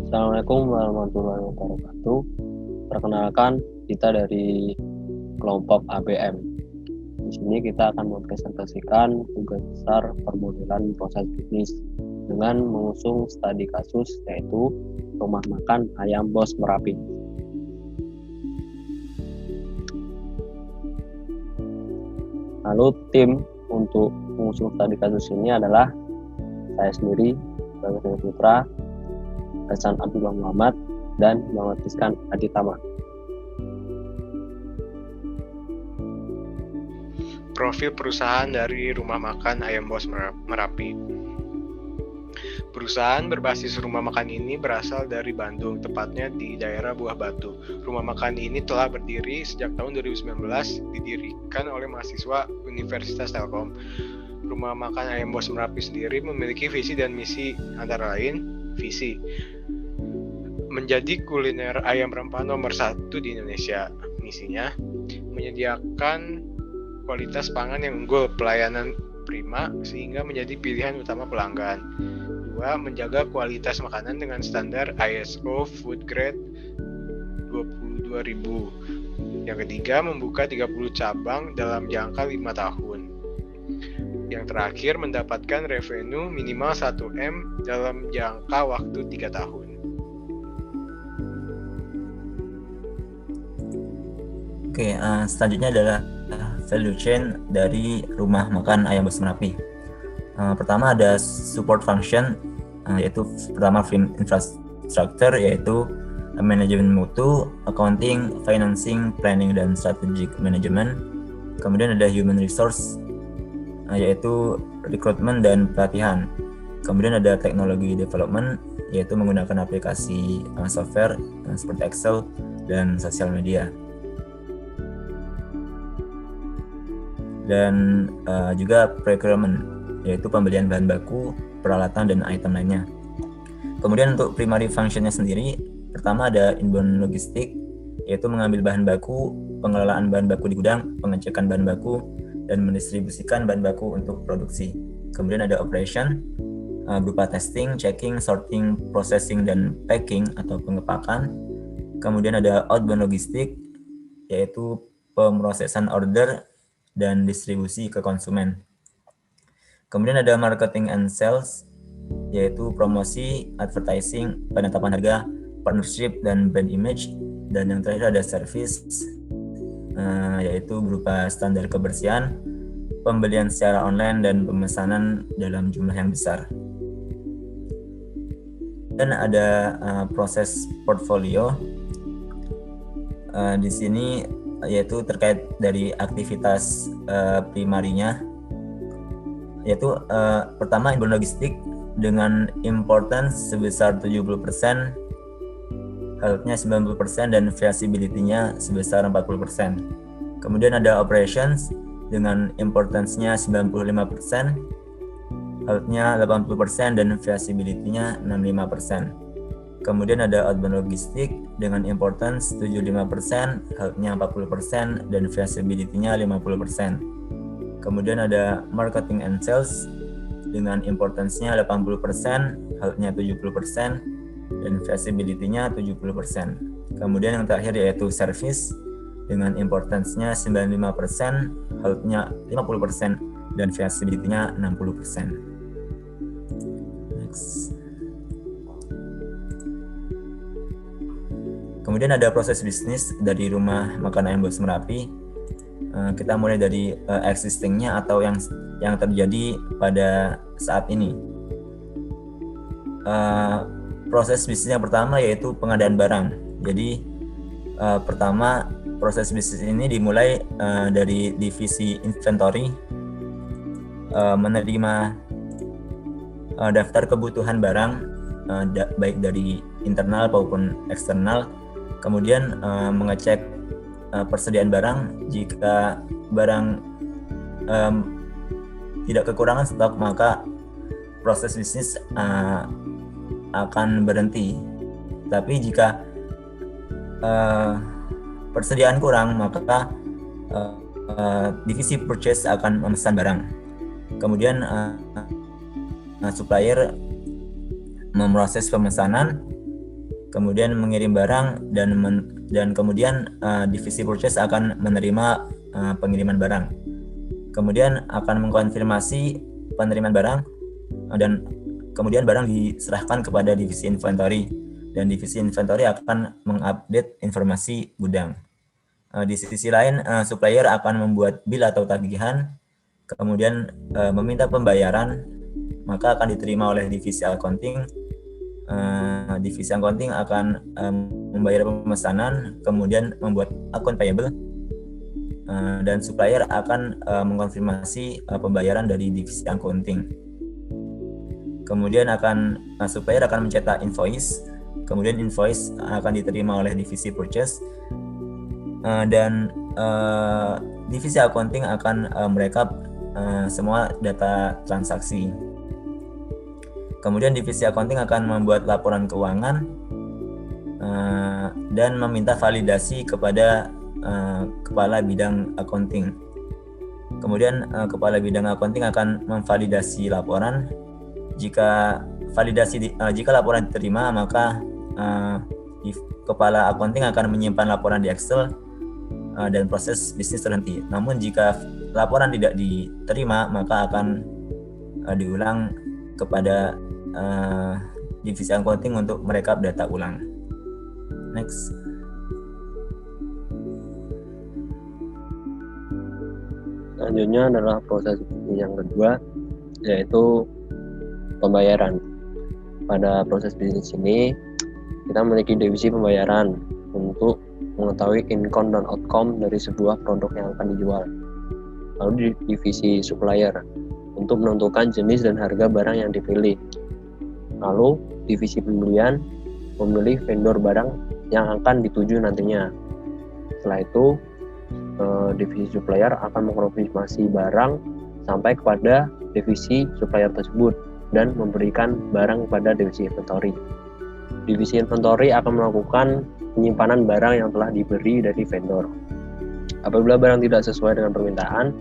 Assalamualaikum warahmatullahi wabarakatuh. Perkenalkan, kita dari kelompok ABM. Di sini kita akan mempresentasikan tugas besar permodelan proses bisnis dengan mengusung studi kasus, yaitu rumah makan ayam Bos Merapi. Lalu tim untuk mengusung studi kasus ini adalah saya sendiri, Bagas Putra, Hasan Abdullah Muhammad, dan Muhammad Rizkan Aditama. Profil perusahaan dari rumah makan ayam Bos Merapi. Perusahaan berbasis rumah makan ini berasal dari Bandung, tepatnya di daerah Buah Batu. Rumah makan ini telah berdiri sejak tahun 2019, didirikan oleh mahasiswa Universitas Telkom. Rumah makan ayam Bos Merapi sendiri memiliki visi dan misi, antara lain visi menjadi kuliner ayam rempah nomor 1 di Indonesia. Misinya menyediakan kualitas pangan yang unggul, pelayanan prima sehingga menjadi pilihan utama pelanggan. 2. Menjaga kualitas makanan dengan standar ISO Food Grade 22000. Yang ketiga, membuka 30 cabang dalam jangka 5 tahun. Yang terakhir, mendapatkan revenue minimal 1M dalam jangka waktu 3 tahun. Oke, selanjutnya adalah value chain dari rumah makan ayam Bos Merapi. Pertama ada support function, yaitu pertama infrastructure, yaitu manajemen mutu, accounting, financing, planning, dan strategic management. Kemudian ada human resource, yaitu rekrutmen dan pelatihan. Kemudian ada teknologi development, yaitu menggunakan aplikasi software seperti Excel dan sosial media. Dan juga procurement, yaitu pembelian bahan baku, peralatan, dan item lainnya. Kemudian untuk primary functionnya sendiri, pertama ada inbound logistik, yaitu mengambil bahan baku, pengelolaan bahan baku di gudang, pengecekan bahan baku, dan mendistribusikan bahan baku untuk produksi. Kemudian ada operation, berupa testing, checking, sorting, processing, dan packing atau pengepakan. Kemudian ada outbound logistik, yaitu pemrosesan order dan distribusi ke konsumen. Kemudian ada marketing and sales, yaitu promosi, advertising, penetapan harga, partnership, dan brand image. Dan yang terakhir ada service, yaitu berupa standar kebersihan, pembelian secara online, dan pemesanan dalam jumlah yang besar. Dan ada proses portfolio. Di sini yaitu terkait dari aktivitas primarinya, yaitu pertama inbound logistik dengan importance sebesar 70%, health-nya 90%, dan feasibility-nya sebesar 40%. Kemudian ada operations dengan importance-nya 95%, health-nya 80%, dan feasibility-nya 65%. Kemudian ada outbound logistik dengan importance 75%, health-nya 40%, dan feasibility-nya 50%. Kemudian ada marketing and sales dengan importance-nya 80%, health-nya 70%, dan feasibility-nya 70%. Kemudian yang terakhir yaitu service dengan importance-nya 95%, health-nya 50%, dan feasibility-nya 60%. Next. Kemudian ada proses bisnis dari rumah makan ayam Bos Merapi. Kita mulai dari existing-nya atau yang terjadi pada saat ini. Proses bisnis yang pertama yaitu pengadaan barang. Jadi pertama proses bisnis ini dimulai dari divisi inventory, menerima daftar kebutuhan barang baik dari internal maupun eksternal. Kemudian mengecek persediaan barang. Jika barang tidak kekurangan stok, maka proses bisnis akan berhenti. Tapi jika persediaan kurang, maka divisi purchase akan memesan barang. Kemudian supplier memproses pemesanan, kemudian mengirim barang dan kemudian divisi purchase akan menerima pengiriman barang. Kemudian akan mengkonfirmasi penerimaan barang dan kemudian barang diserahkan kepada divisi inventory dan divisi inventory akan mengupdate informasi gudang. Di sisi lain, supplier akan membuat bill atau tagihan, kemudian meminta pembayaran, maka akan diterima oleh divisi accounting. Divisi accounting akan membayar pemesanan, kemudian membuat akun payable, dan supplier akan mengkonfirmasi pembayaran dari divisi accounting. Kemudian supplier akan mencetak invoice, kemudian invoice akan diterima oleh divisi purchase, dan divisi accounting akan merekap semua data transaksi. Kemudian divisi accounting akan membuat laporan keuangan dan meminta validasi kepada kepala bidang accounting. Kemudian kepala bidang accounting akan memvalidasi laporan. Jika laporan diterima, maka kepala accounting akan menyimpan laporan di Excel dan proses bisnis terhenti. Namun jika laporan tidak diterima, maka akan diulang kepada divisi accounting untuk merekap data ulang. Next. Selanjutnya adalah proses yang kedua, yaitu pembayaran. Pada proses bisnis ini, kita memiliki divisi pembayaran untuk mengetahui income dan outcome dari sebuah produk yang akan dijual. Lalu di divisi supplier untuk menentukan jenis dan harga barang yang dipilih. Lalu divisi pembelian memilih vendor barang yang akan dituju nantinya. Setelah itu divisi supplier akan mengkonfirmasi barang sampai kepada divisi supplier tersebut dan memberikan barang kepada divisi inventory. Divisi inventory akan melakukan penyimpanan barang yang telah diberi dari vendor. Apabila barang tidak sesuai dengan permintaan,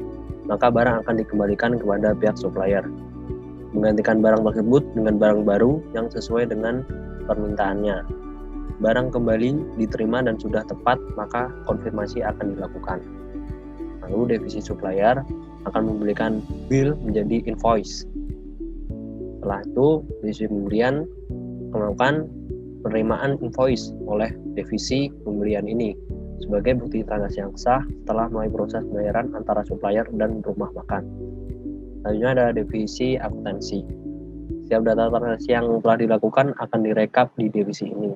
maka barang akan dikembalikan kepada pihak supplier, menggantikan barang tersebut dengan barang baru yang sesuai dengan permintaannya. Barang kembali diterima dan sudah tepat, maka konfirmasi akan dilakukan. Lalu divisi supplier akan memberikan bill menjadi invoice. Setelah itu, divisi pembelian melakukan penerimaan invoice oleh divisi pembelian ini sebagai bukti transaksi yang sah setelah melalui proses pembayaran antara supplier dan rumah makan. Selanjutnya ada divisi akuntansi. Setiap data transaksi yang telah dilakukan akan direkap di divisi ini.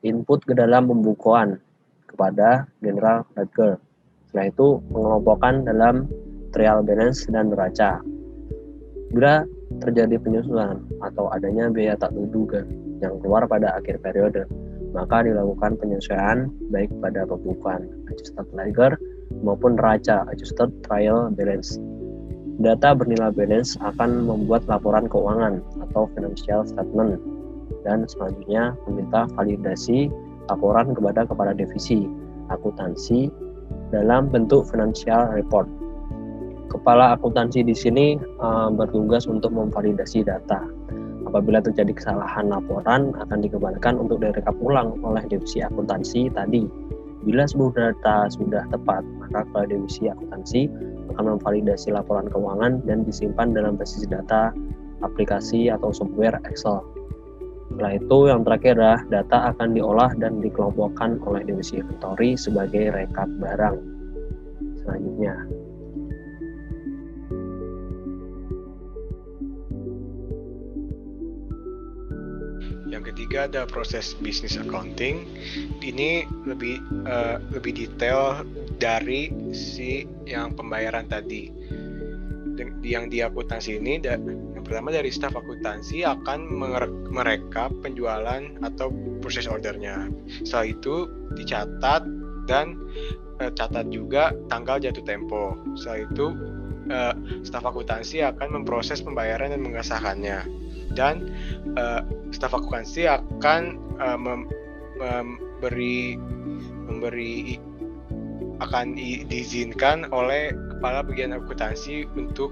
Input ke dalam pembukuan kepada general ledger. Setelah itu pengelompokan dalam trial balance dan neraca. Bila terjadi penyusulan atau adanya biaya tak terduga yang keluar pada akhir periode, maka dilakukan penyesuaian baik pada pembukuan adjusted ledger maupun neraca adjusted trial balance. Data bernilai balance akan membuat laporan keuangan atau financial statement dan selanjutnya meminta validasi laporan kepada kepala divisi akuntansi dalam bentuk financial report. Kepala akuntansi di sini bertugas untuk memvalidasi data. Apabila terjadi kesalahan laporan, akan dikembalikan untuk direkap ulang oleh divisi akuntansi tadi. Bila seluruh data sudah tepat, maka kepala divisi akuntansi akan memvalidasi laporan keuangan dan disimpan dalam basis data aplikasi atau software Excel. Setelah itu, yang terakhir adalah data akan diolah dan dikelompokkan oleh divisi inventory sebagai rekap barang. Selanjutnya, yang ketiga ada proses business accounting. Ini lebih detail dari si yang pembayaran tadi. Yang di akuntansi ini, yang pertama dari staf akuntansi akan merekap penjualan atau purchase ordernya. Setelah itu dicatat dan catat juga tanggal jatuh tempo. Setelah itu staf akuntansi akan memproses pembayaran dan mengesahkannya. Dan staf akuntansi akan akan diizinkan oleh kepala bagian akuntansi untuk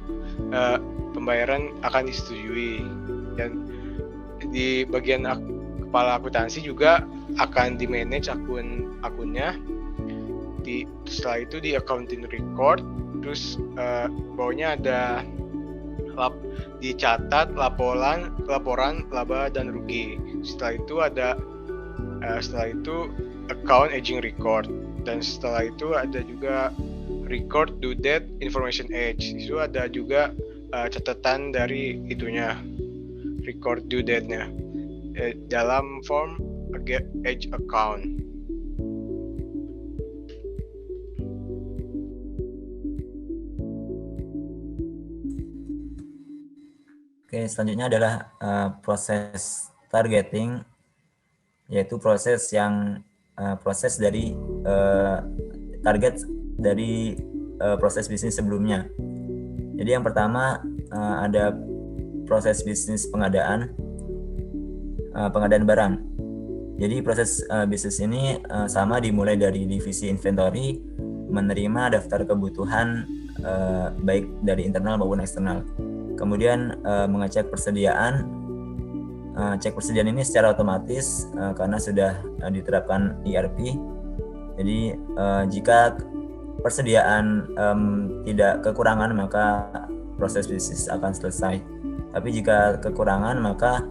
pembayaran akan disetujui. Dan di bagian kepala akuntansi juga akan di-manage akunnya. Setelah itu di accounting record, terus bawahnya ada dicatat laporan laba dan rugi. Setelah itu account aging record, dan setelah itu ada juga record due date information age. Itu ada juga catatan dari itunya, record due date-nya dalam form age account. Oke, selanjutnya adalah proses targeting, yaitu proses dari target dari proses bisnis sebelumnya. Jadi yang pertama ada proses bisnis pengadaan barang. Jadi proses bisnis ini sama dimulai dari divisi inventory, menerima daftar kebutuhan baik dari internal maupun eksternal. Kemudian mengecek persediaan. Cek persediaan ini secara otomatis karena sudah diterapkan ERP. Jadi jika persediaan tidak kekurangan, maka proses bisnis akan selesai. Tapi jika kekurangan, maka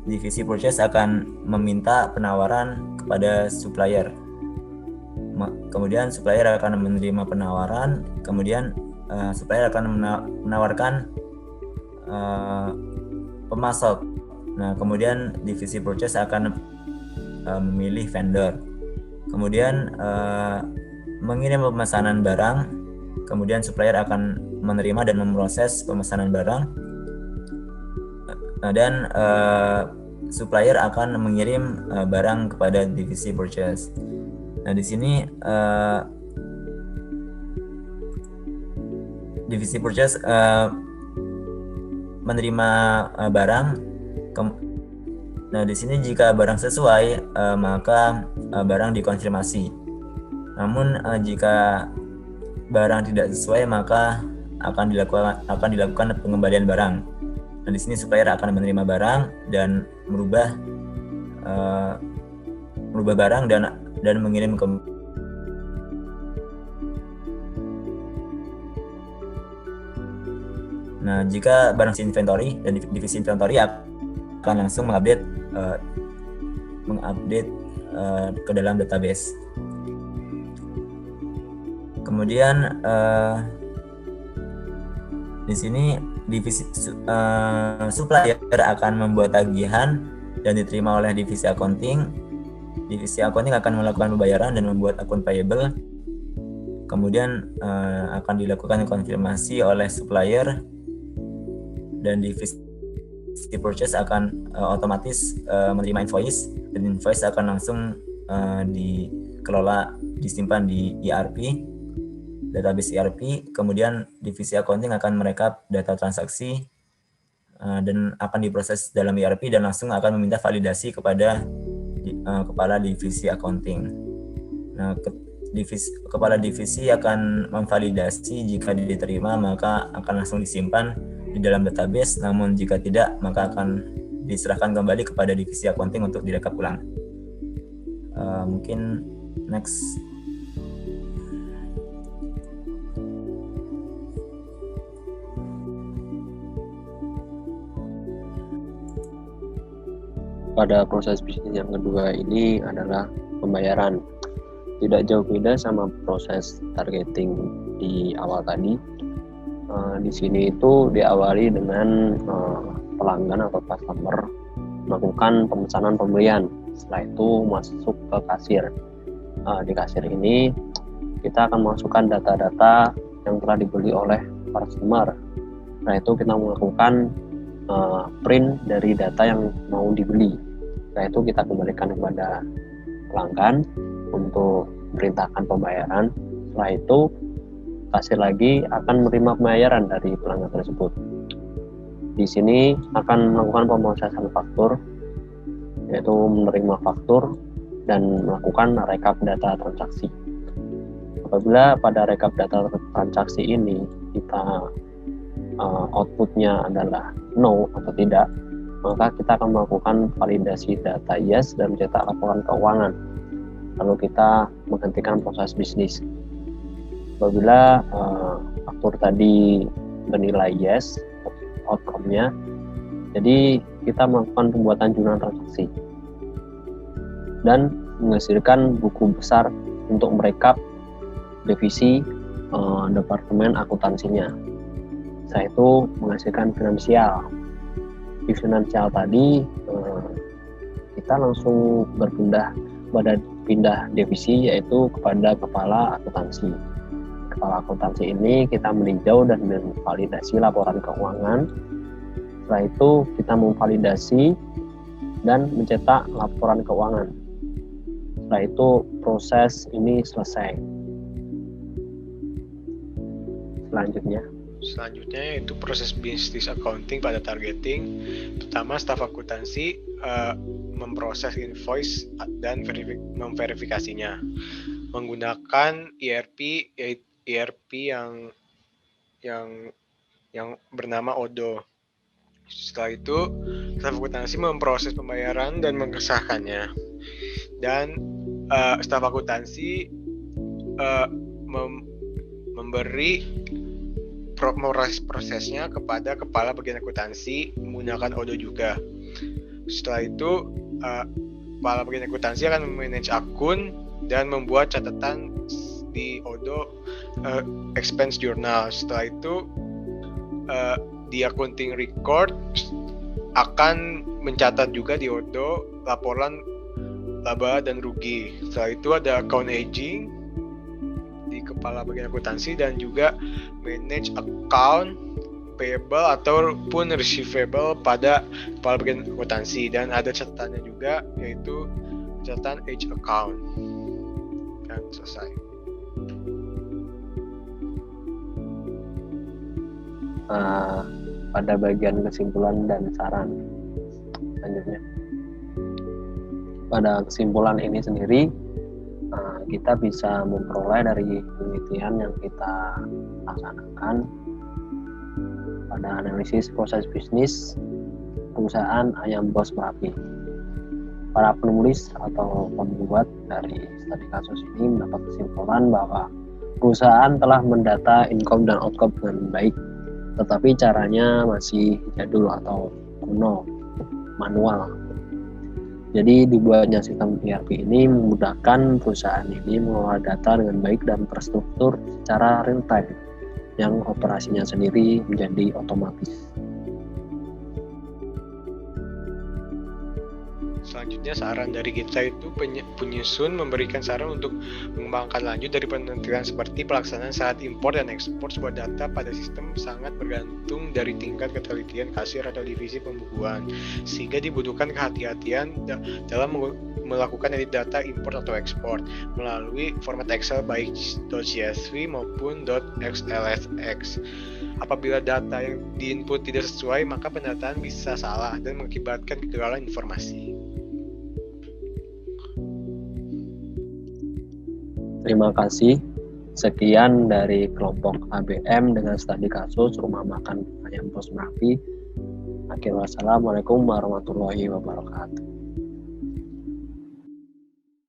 divisi purchase akan meminta penawaran kepada supplier. Kemudian supplier akan menerima penawaran, kemudian supplier akan menawarkan pemasok. Nah, kemudian divisi purchase akan memilih vendor. Kemudian mengirim pemesanan barang, kemudian supplier akan menerima dan memproses pemesanan barang, dan supplier akan mengirim barang kepada divisi purchase. Nah, di sini divisi purchase menerima barang. Nah, di sini jika barang sesuai, maka barang dikonfirmasi. Namun jika barang tidak sesuai, maka akan dilakukan pengembalian barang. Nah, di sini supplier akan menerima barang dan merubah barang dan mengirim ke. Nah, jika barang inventory, dan divisi inventory akan langsung mengupdate ke dalam database. Kemudian di sini divisi supplier akan membuat tagihan dan diterima oleh divisi accounting. Divisi accounting akan melakukan pembayaran dan membuat akun payable. Kemudian akan dilakukan konfirmasi oleh supplier, dan divisi purchase akan otomatis menerima invoice, dan invoice akan langsung disimpan di ERP, database ERP. Kemudian divisi accounting akan merekap data transaksi dan akan diproses dalam ERP dan langsung akan meminta validasi kepada kepala divisi accounting. Nah, kepala divisi akan memvalidasi. Jika diterima, maka akan langsung disimpan di dalam database. Namun jika tidak, maka akan diserahkan kembali kepada divisi accounting untuk direkap ulang. Mungkin next. Pada proses bisnis yang kedua ini adalah pembayaran. Tidak jauh beda sama proses targeting di awal tadi. Di sini itu diawali dengan pelanggan atau customer melakukan pemesanan pembelian. Setelah itu masuk ke kasir. Di kasir ini kita akan masukkan data-data yang telah dibeli oleh customer. Setelah itu kita melakukan print dari data yang mau dibeli. Setelah itu kita kembalikan kepada pelanggan untuk perintahkan pembayaran. Setelah itu kasir lagi akan menerima pembayaran dari pelanggan tersebut. Di sini akan melakukan pemrosesan faktur, yaitu menerima faktur dan melakukan rekap data transaksi. Apabila pada rekap data transaksi ini kita outputnya adalah no atau tidak, maka kita akan melakukan validasi data yes dan mencetak laporan keuangan. Lalu kita menghentikan proses bisnis. Apabila faktur tadi bernilai yes, outcome-nya, jadi kita melakukan pembuatan jurnal transaksi dan menghasilkan buku besar untuk merekap divisi departemen akuntansinya. Setelah itu menghasilkan finansial. Di finansial tadi kita langsung pindah divisi, yaitu kepada kepala akuntansi. Kepala akuntansi ini kita meninjau dan memvalidasi laporan keuangan. Setelah itu kita memvalidasi dan mencetak laporan keuangan. Setelah itu proses ini selesai. Selanjutnya yaitu proses business accounting pada targeting. Pertama, staf akuntansi memproses invoice dan memverifikasinya menggunakan ERP yang bernama Odoo. Setelah itu, staf akuntansi memproses pembayaran dan mengesahkannya. Dan staf akuntansi memberi prosesnya kepada kepala bagian akuntansi menggunakan Odoo juga. Setelah itu kepala bagian akuntansi akan memanage akun dan membuat catatan di Odoo expense journal. Setelah itu di accounting record akan mencatat juga di Odoo laporan laba dan rugi. Setelah itu ada account aging di kepala bagian akuntansi dan juga manage account payable ataupun receivable pada kepala bagian akuntansi, dan ada catatannya juga yaitu catatan age account. Dan selesai. Pada bagian kesimpulan dan saran selanjutnya, pada kesimpulan ini sendiri kita bisa memperoleh dari penelitian yang kita laksanakan pada analisis proses bisnis perusahaan ayam bos Merapi. Para penulis atau pembuat dari studi kasus ini mendapat kesimpulan bahwa perusahaan telah mendata income dan outcome dengan baik, tetapi caranya masih jadul atau kuno, manual. Jadi dibuatnya sistem ERP ini memudahkan perusahaan ini mengelola data dengan baik dan terstruktur secara real time, yang operasinya sendiri menjadi otomatis. Selanjutnya, saran dari kita itu penyusun memberikan saran untuk mengembangkan lanjut dari penelitian seperti pelaksanaan saat impor dan ekspor sebuah data pada sistem sangat bergantung dari tingkat ketelitian kasir atau divisi pembukuan, sehingga dibutuhkan kehati-hatian dalam melakukan edit data impor atau ekspor melalui format Excel baik .csv maupun .xlsx. Apabila data yang diinput tidak sesuai, maka pendataan bisa salah dan mengakibatkan kegagalan informasi. Terima kasih. Sekian dari kelompok ABM dengan studi kasus rumah makan ayam bos Merapi. Akhirul wassalamualaikum warahmatullahi wabarakatuh.